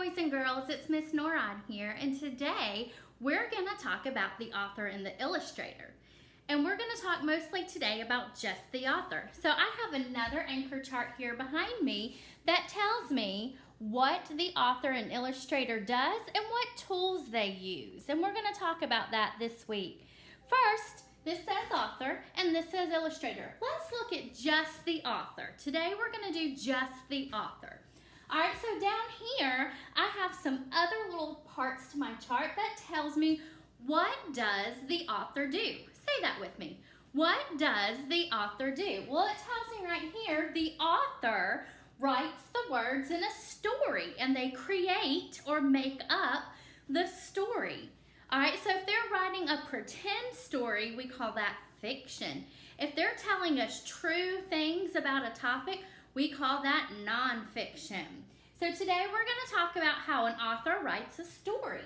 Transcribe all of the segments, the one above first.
boys and girls, it's Miss Norad here, and today we're going to talk about the author and the illustrator. And we're going to talk mostly today about just the author. So I have another anchor chart here behind me that tells me what the author and illustrator does and what tools they use. And we're going to talk about that this week. First, this says author and this says illustrator. Let's look at just the author. Today we're going to do just the author. All right, so down here, I have some other little parts to my chart that tells me what does the author do? Say that with me. What does the author do? Well, it tells me right here, the author writes the words in a story and they create or make up the story. All right, so if they're writing a pretend story, we call that fiction. If they're telling us true things about a topic, we call that nonfiction. So today we're going to talk about how an author writes a story.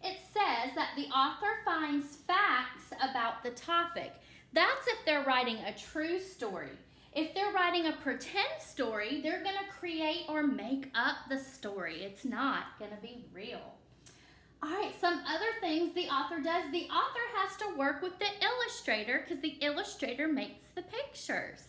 It says that the author finds facts about the topic. That's if they're writing a true story. If they're writing a pretend story, they're going to create or make up the story. It's not going to be real. All right, some other things the author does. The author has to work with the illustrator because the illustrator makes the pictures.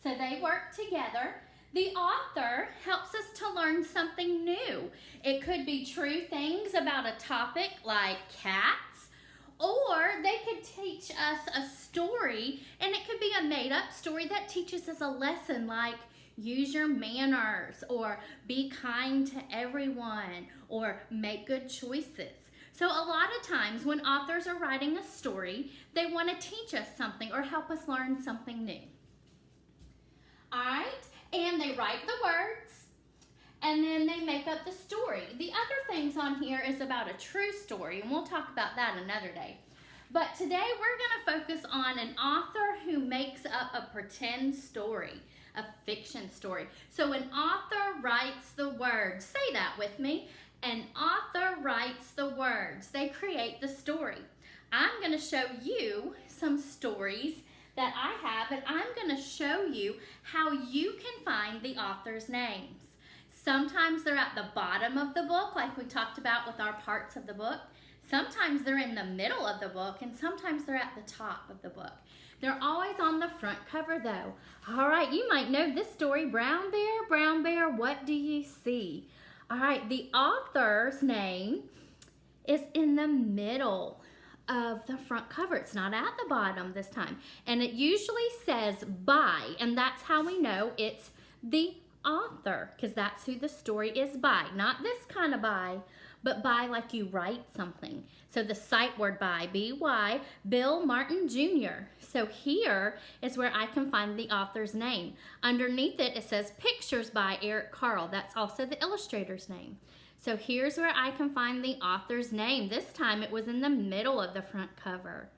So they work together. The author helps us to learn something new. It could be true things about a topic like cats, or they could teach us a story, and it could be a made-up story that teaches us a lesson like use your manners, or be kind to everyone, or make good choices. So a lot of times when authors are writing a story, they want to teach us something or help us learn something new. All right, and they write the words, and then they make up the story. The other things on here is about a true story, and we'll talk about that another day. But today we're going to focus on an author who makes up a pretend story, a fiction story. So an author writes the words. Say that with me. An author writes the words. They create the story. I'm going to show you some stories that I have, and I'm going to show you how you can find the author's names. Sometimes they're at the bottom of the book, like we talked about with our parts of the book. Sometimes they're in the middle of the book, and sometimes they're at the top of the book. They're always on the front cover, though. All right, you might know this story, Brown Bear, what do you see? All right, the author's name is in the middle of the front cover. It's not at the bottom this time. And it usually says by, and that's how we know it's the author, because that's who the story is by. Not this kind of by, but by like you write something. So the sight word by, B-Y, Bill Martin Jr. So here is where I can find the author's name. Underneath it, it says Pictures by Eric Carle. That's also the illustrator's name. So here's where I can find the author's name. This time it was in the middle of the front cover.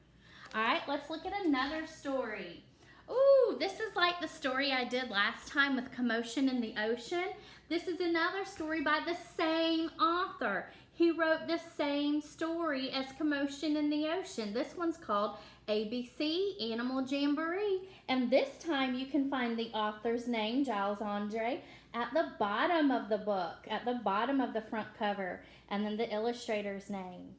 All right, let's look at another story. Ooh, this is like the story I did last time with Commotion in the Ocean. This is another story by the same author. He wrote the same story as Commotion in the Ocean. This one's called ABC Animal Jamboree. And this time you can find the author's name, Giles Andre, at the bottom of the book, at the bottom of the front cover, and then the illustrator's name.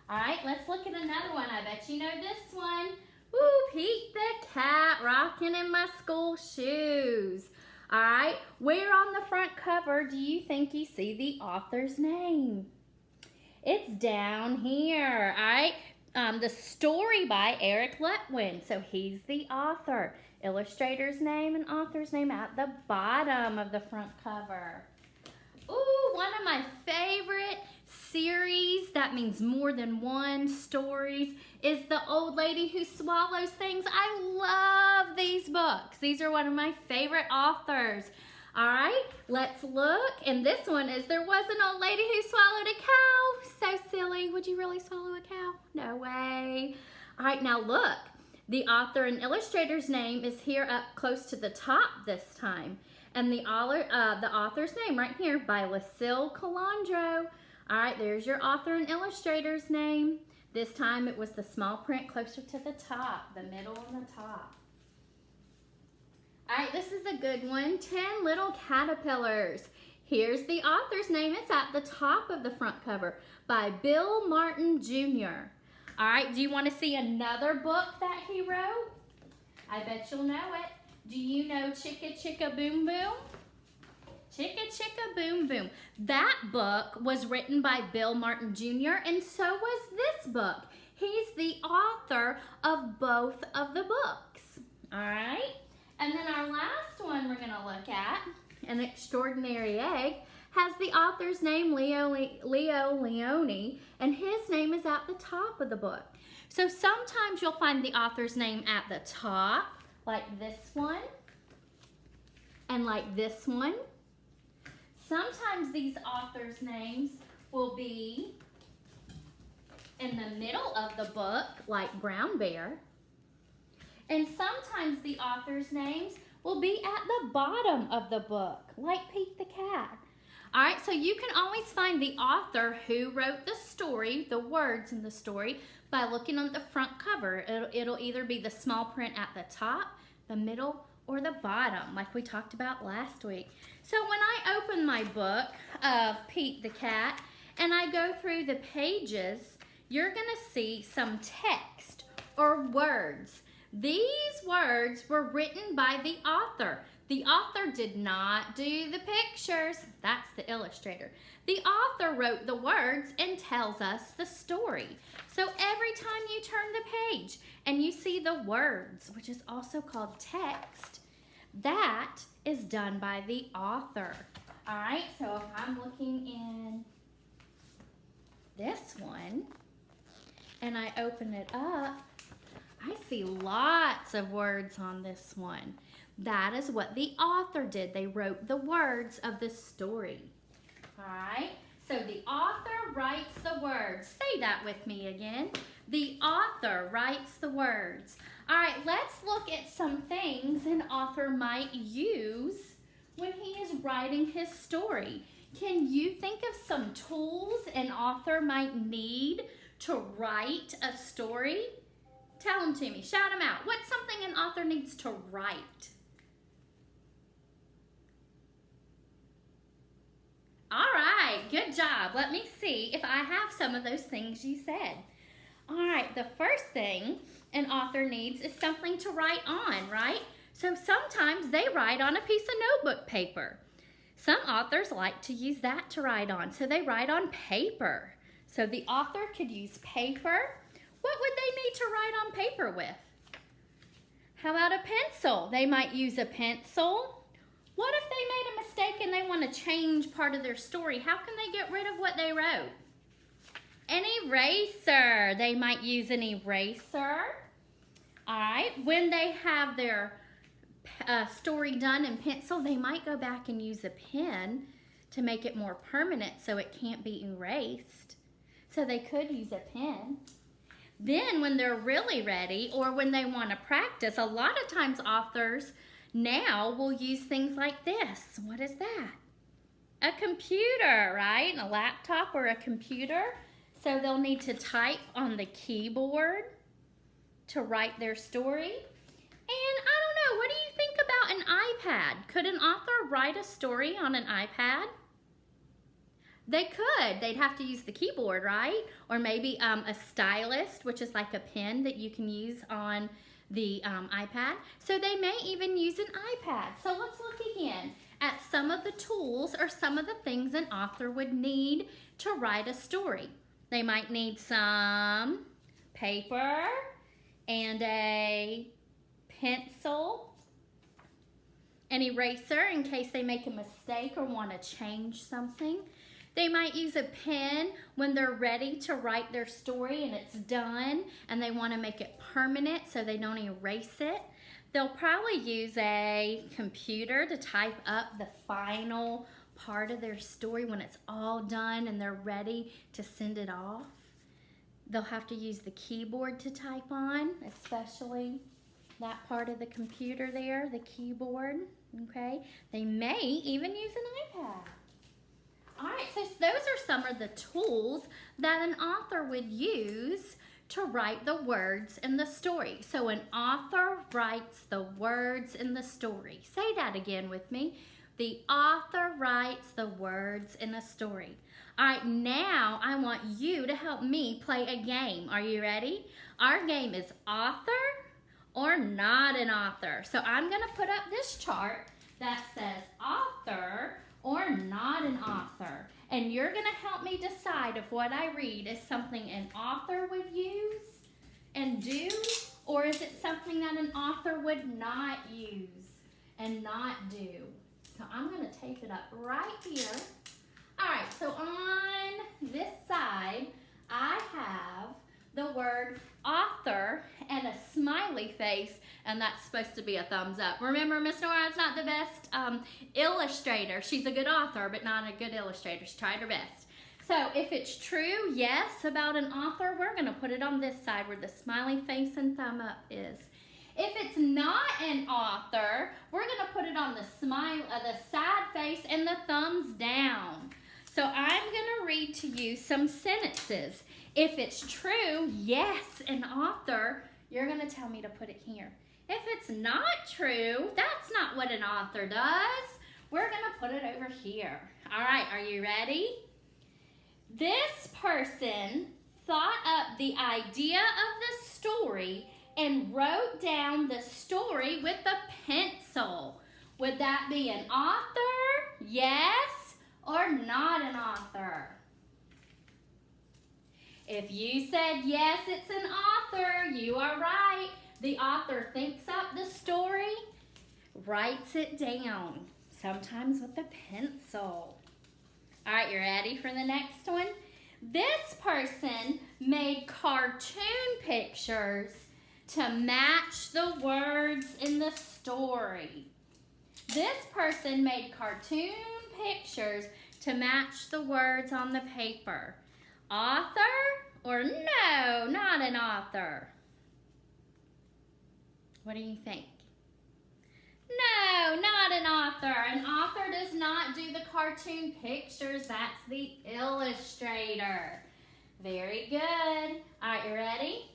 All right, let's look at another one. I bet you know this one. Ooh, Pete the Cat rocking in my school shoes. All right, where on the front cover do you think you see the author's name? It's down here, all right? The story by Eric Letwin, so he's the author. Illustrator's name and author's name at the bottom of the front cover. Ooh, one of my favorite series, that means more than one stories, is The Old Lady Who Swallows Things. I love these books. These are one of my favorite authors. All right, let's look. And this one is There Was an Old Lady Who Swallowed a Cow. So silly. Would you really swallow a cow? No way. All right, now look. The author and illustrator's name is here up close to the top this time. And the author's name right here by Lucille Calandro. All right, there's your author and illustrator's name. This time it was the small print closer to the top, the middle and the top. All right, this is a good one. 10 Little Caterpillars. Here's the author's name. It's at the top of the front cover, by Bill Martin Jr. All right, do you want to see another book that he wrote? I bet you'll know it. Do you know Chicka Chicka Boom Boom? Chicka Chicka Boom Boom. That book was written by Bill Martin Jr. and so was this book. He's the author of both of the books. All right? And then our last one we're going to look at, An Extraordinary Egg, has the author's name, Leo Leone, and his name is at the top of the book. So sometimes you'll find the author's name at the top, like this one, and like this one. Sometimes these authors' names will be in the middle of the book, like Brown Bear. And sometimes the authors' names will be at the bottom of the book, like Pete the Cat. All right, so you can always find the author who wrote the story, the words in the story, by looking on the front cover. It'll either be the small print at the top, the middle, or the bottom, like we talked about last week. So when I open my book of Pete the Cat and I go through the pages, you're going to see some text or words. These words were written by the author. The author did not do the pictures. That's the illustrator. The author wrote the words and tells us the story. So every time you turn the page and you see the words, which is also called text, that is done by the author. All right, so if I'm looking in this one and I open it up, I see lots of words on this one. That is what the author did. They wrote the words of the story. All right, so the author writes the words. Say that with me again. The author writes the words. All right, let's look at some things an author might use when he is writing his story. Can you think of some tools an author might need to write a story? Tell them to me. Shout them out. What's something an author needs to write? All right, good job. Let me see if I have some of those things you said. All right, the first thing an author needs is something to write on, right? So sometimes they write on a piece of notebook paper. Some authors like to use that to write on, so they write on paper. So the author could use paper. What would they need to write on paper with? How about a pencil? They might use a pencil. What if they made a mistake and they want to change part of their story? How can they get rid of what they wrote? An eraser. They might use an eraser. All right. When they have their story done in pencil, they might go back and use a pen to make it more permanent so it can't be erased. So they could use a pen. Then when they're really ready or when they want to practice, a lot of times authors now will use things like this. What is that? A computer, right? A laptop or a computer. So they'll need to type on the keyboard to write their story. And I don't know, what do you think about an iPad? Could an author write a story on an iPad? They could. They'd have to use the keyboard, right? Or maybe a stylus, which is like a pen that you can use on the iPad. So they may even use an iPad. So let's look again at some of the tools or some of the things an author would need to write a story. They might need some paper and a pencil, an eraser in case they make a mistake or want to change something. They might use a pen when they're ready to write their story and it's done and they want to make it permanent so they don't erase it. They'll probably use a computer to type up the final part of their story when it's all done and they're ready to send it off. They'll have to use the keyboard to type on, especially that part of the computer there, the keyboard, okay? They may even use an iPad. All right, so those are some of the tools that an author would use to write the words in the story. So an author writes the words in the story. Say that again with me. The author writes the words in a story. All right, now I want you to help me play a game. Are you ready? Our game is author or not an author. So I'm going to put up this chart that says author or not an author. And you're going to help me decide if what I read is something an author would use and do, or is it something that an author would not use and not do. So I'm going to tape it up right here. All right, so on this side, I have the word author and a smiley face, and that's supposed to be a thumbs up. Remember, Miss Nora's not the best illustrator. She's a good author, but not a good illustrator. She tried her best. So if it's true, yes, about an author, we're going to put it on this side where the smiley face and thumb up is. If it's not an author, we're going to put it on the sad face and the thumbs down. So I'm going to read to you some sentences. If it's true, yes, an author, you're going to tell me to put it here. If it's not true, that's not what an author does. We're going to put it over here. All right, are you ready? This person thought up the idea of the story and wrote down the story with a pencil. Would that be an author? Yes, or not an author? If you said yes, it's an author, you are right. The author thinks up the story, writes it down, sometimes with a pencil. All right, you ready for the next one? This person made cartoon pictures to match the words in the story. This person made cartoon pictures to match the words on the paper. Author or no, not an author? What do you think? No, not an author. An author does not do the cartoon pictures. That's the illustrator. Very good. All right, you ready?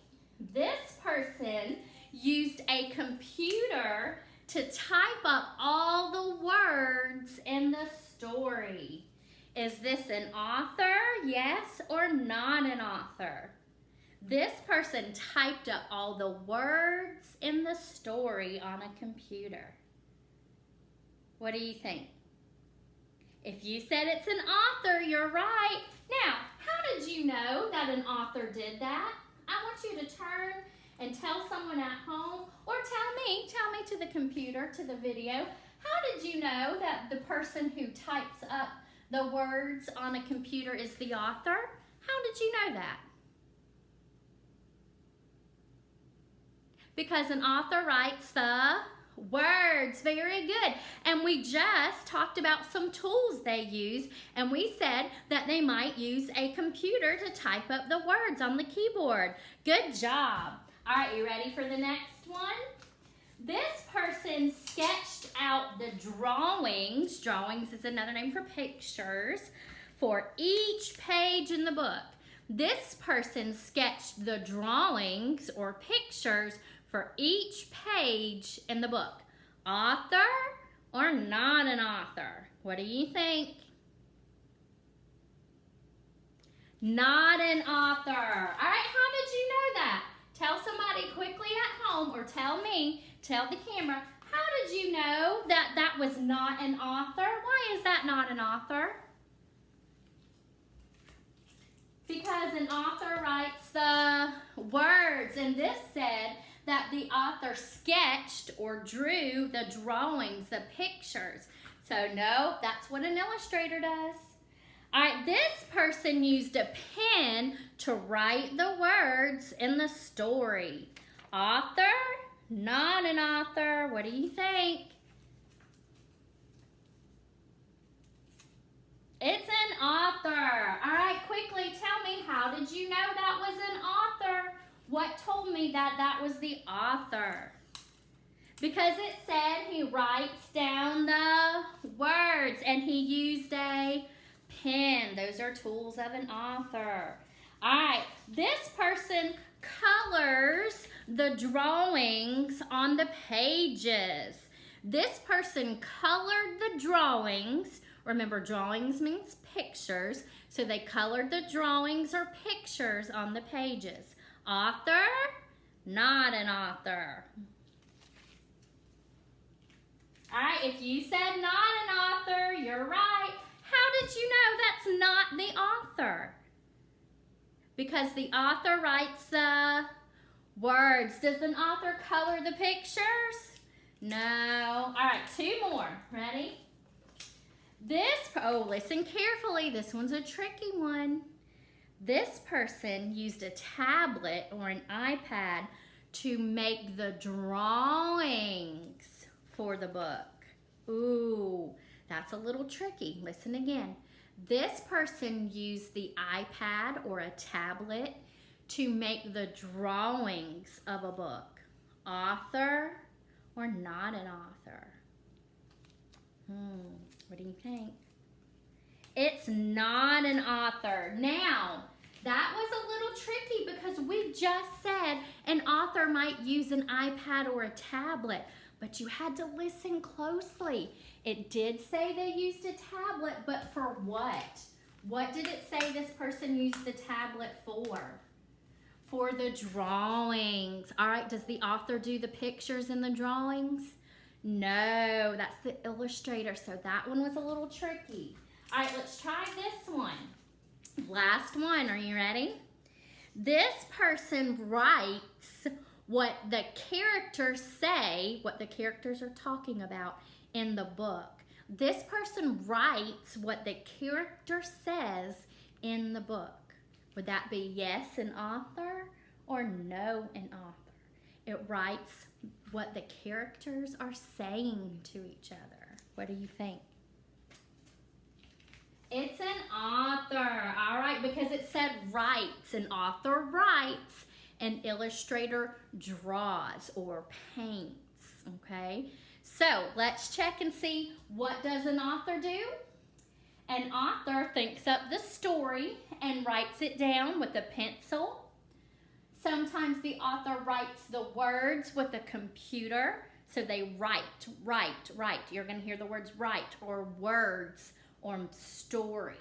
This person used a computer to type up all the words in the story. Is this an author, yes, or not an author? This person typed up all the words in the story on a computer. What do you think? If you said it's an author, you're right. Now, how did you know that an author did that? I want you to turn and tell someone at home, or tell me to the computer, to the video. How did you know that the person who types up the words on a computer is the author? How did you know that? Because an author writes the words. Very good. And we just talked about some tools they use, and we said that they might use a computer to type up the words on the keyboard. Good job. All right, you ready for the next one? This person sketched out the drawings. Drawings is another name for pictures, for each page in the book. This person sketched the drawings or pictures for each page in the book. Author or not an author? What do you think? Not an author. All right, how did you know that? Tell somebody quickly at home, or tell me, tell the camera, how did you know that that was not an author? Why is that not an author? Because an author writes the words, and this said that the author sketched or drew the drawings, the pictures. So no, that's what an illustrator does. All right, this person used a pen to write the words in the story. Author, not an author. What do you think? It's an author. All right, quickly tell me, how did you know that was an author? What told me that that was the author? Because it said he writes down the words and he used a pen. Those are tools of an author. All right, this person colors the drawings on the pages. This person colored the drawings. Remember, drawings means pictures. So they colored the drawings or pictures on the pages. Author, not an author. All right, if you said not an author, you're right. How did you know that's not the author? Because the author writes the words. Does an author color the pictures? No. All right, two more. Ready? Listen carefully. This one's a tricky one. This person used a tablet or an iPad to make the drawings for the book. Ooh, that's a little tricky. Listen again. This person used the iPad or a tablet to make the drawings of a book. Author or not an author? What do you think? It's not an author. Now, that was a little tricky because we just said an author might use an iPad or a tablet, but you had to listen closely. It did say they used a tablet, but for what? What did it say this person used the tablet for? For the drawings. All right, does the author do the pictures in the drawings? No, that's the illustrator, so that one was a little tricky. All right, let's try this one. Last one, are you ready? This person writes what the characters say, what the characters are talking about in the book. This person writes what the character says in the book. Would that be yes, an author, or no, an author? It writes what the characters are saying to each other. What do you think? It's an author, all right, because it said writes. An author writes, an illustrator draws or paints, okay? So let's check and see, what does an author do? An author thinks up the story and writes it down with a pencil. Sometimes the author writes the words with a computer. So they write. You're going to hear the words write or words or story,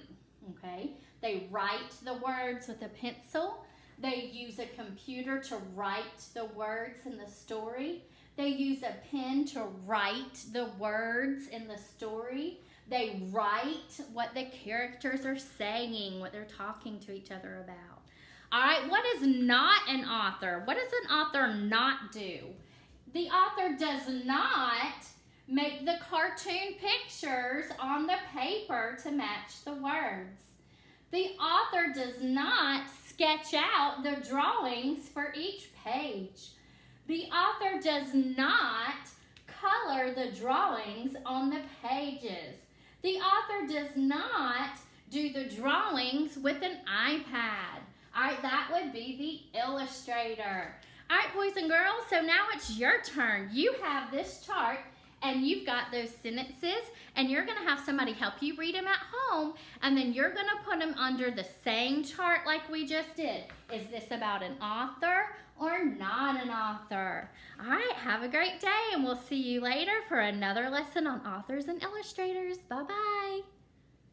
okay? They write the words with a pencil. They use a computer to write the words in the story. They use a pen to write the words in the story. They write what the characters are saying, what they're talking to each other about. All right, what is not an author? What does an author not do? The author does not make the cartoon pictures on the paper to match the words. The author does not sketch out the drawings for each page. The author does not color the drawings on the pages. The author does not do the drawings with an iPad. All right, that would be the illustrator. All right, boys and girls, so now it's your turn. You have this chart and you've got those sentences and you're gonna have somebody help you read them at home, and then you're gonna put them under the same chart like we just did. Is this about an author or not an author? All right, have a great day and we'll see you later for another lesson on authors and illustrators. Bye-bye.